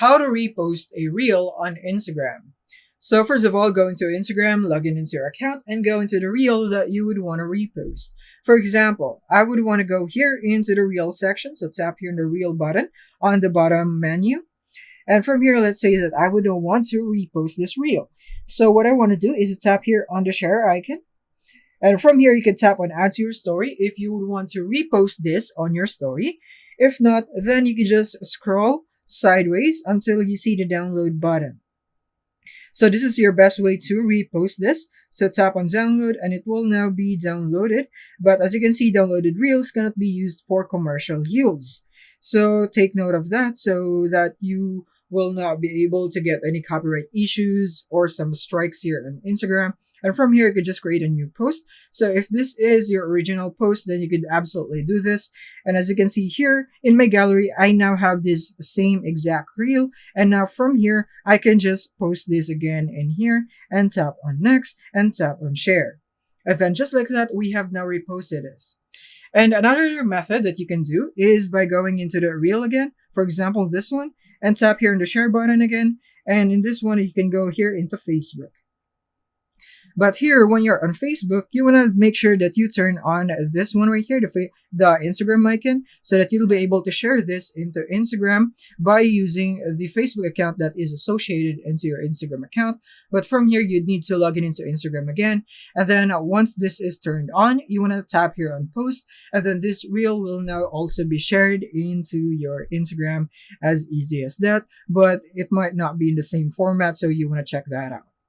how to repost a reel on Instagram. So first of all, go into Instagram, log in into your account, and go into the reel that you would want to repost. For example, I would want to go here into the reel section. So tap here on the reel button on the bottom menu. And from here, let's say that I would want to repost this reel. So what I want to do is tap here on the share icon. And from here, you can tap on add to your story if you would want to repost this on your story. If not, then you can just scroll sideways until you see the download button. So this is your best way to repost this. So tap on download and it will now be downloaded. But as you can see, downloaded reels cannot be used for commercial use. So take note of that so that you will not be able to get any copyright issues or some strikes here on Instagram. And from here, you could just create a new post. So if this is your original post, then you could absolutely do this. And as you can see here in my gallery, I now have this same exact reel. And now from here, I can just post this again in here and tap on next and tap on share. And then just like that, we have now reposted this. And another method that you can do is by going into the reel again. For example, this one, and tap here on the share button again. And in this one, you can go here into Facebook. But here, when you're on Facebook, you want to make sure that you turn on this one right here, the Instagram icon, so that you'll be able to share this into Instagram by using the Facebook account that is associated into your Instagram account. But from here, you'd need to log in into Instagram again. And then once this is turned on, you want to tap here on post. And then this reel will now also be shared into your Instagram, as easy as that. But it might not be in the same format, so you want to check that out.